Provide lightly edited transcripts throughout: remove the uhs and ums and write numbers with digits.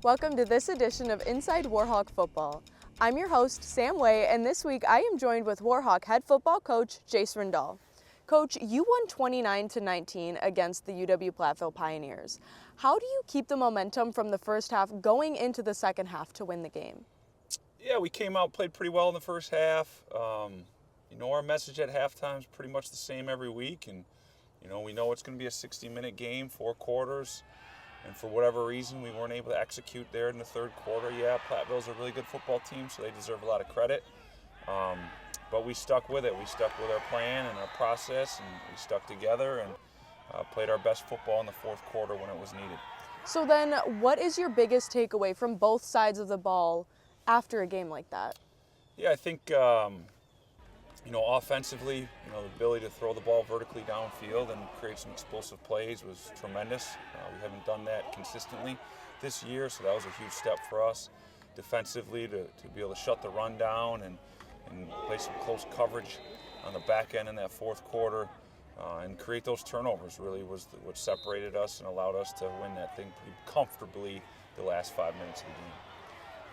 Welcome to this edition of Inside Warhawk Football. I'm your host, Sam Way, and this week I am joined with Warhawk head football coach Jace Rindahl. Coach, you won 29-19 against the UW-Platteville Pioneers. How do you keep the momentum from the first half going into the second half to win the game? Yeah, we came out, played pretty well in the first half. Our message at halftime is pretty much the same every week, and we know it's going to be a 60-minute game, 4 quarters. And for whatever reason, we weren't able to execute there in the third quarter. Yeah, Platteville's a really good football team, so they deserve a lot of credit. But we stuck with it. We stuck with our plan and our process, and we stuck together and played our best football in the fourth quarter when it was needed. So then, what is your biggest takeaway from both sides of the ball after a game like that? Yeah, I think, offensively, the ability to throw the ball vertically downfield and create some explosive plays was tremendous. We haven't done that consistently this year, so that was a huge step for us. Defensively, to be able to shut the run down and play some close coverage on the back end in that fourth quarter and create those turnovers really was what separated us and allowed us to win that thing pretty comfortably the last 5 minutes of the game.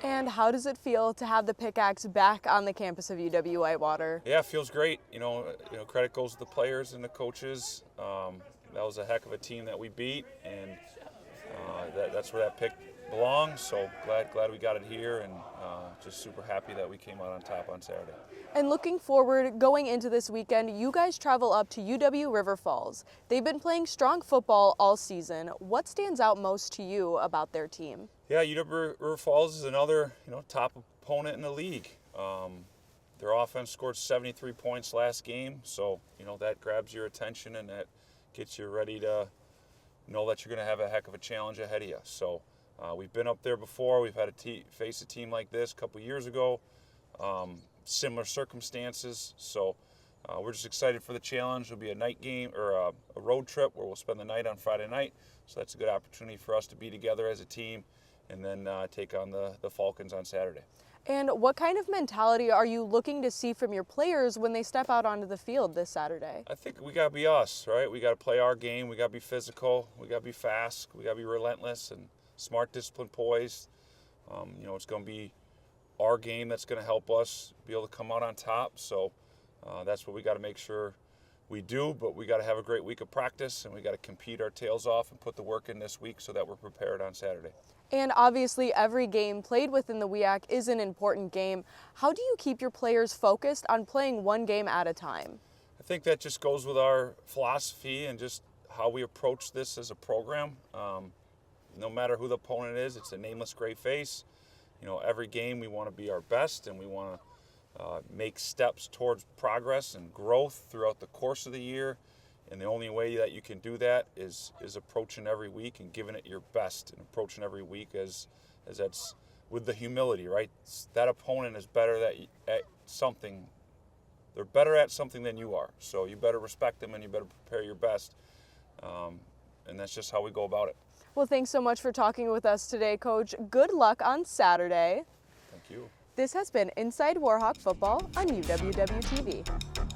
And how does it feel to have the Pickaxe back on the campus of UW-Whitewater? Yeah, it feels great. Credit goes to the players and the coaches. That was a heck of a team that we beat, and that's where that pick belongs. So glad we got it here, and just super happy that we came out on top on Saturday. And looking forward, going into this weekend, you guys travel up to UW River Falls. They've been playing strong football all season. What stands out most to you about their team? Yeah, UW River Falls is another top opponent in the league. Their offense scored 73 points last game, so that grabs your attention and that gets you ready to know that you're going to have a heck of a challenge ahead of you. So we've been up there before. We've had face a team like this a couple years ago. Similar circumstances, so we're just excited for the challenge. It'll be a night game or a road trip where we'll spend the night on Friday night, so that's a good opportunity for us to be together as a team and then take on the Falcons on Saturday. And what kind of mentality are you looking to see from your players when they step out onto the field this Saturday? I think we got to be us, right? We got to play our game. We got to be physical. We got to be fast. We got to be relentless and smart, disciplined, poised. It's going to be our game that's going to help us be able to come out on top. So that's what we got to make sure we do, but we got to have a great week of practice, and we got to compete our tails off and put the work in this week so that we're prepared on Saturday. And obviously every game played within the WIAC is an important game. How do you keep your players focused on playing one game at a time? I think that just goes with our philosophy and just how we approach this as a program. No matter who the opponent is, it's a nameless gray face. Every game we want to be our best, and we want to make steps towards progress and growth throughout the course of the year. And the only way that you can do that is approaching every week and giving it your best, and approaching every week as that's with the humility, right? That opponent is better at something. They're better at something than you are. So you better respect them and you better prepare your best. And that's just how we go about it. Well, thanks so much for talking with us today, Coach. Good luck on Saturday. Thank you. This has been Inside Warhawk Football on UWW TV.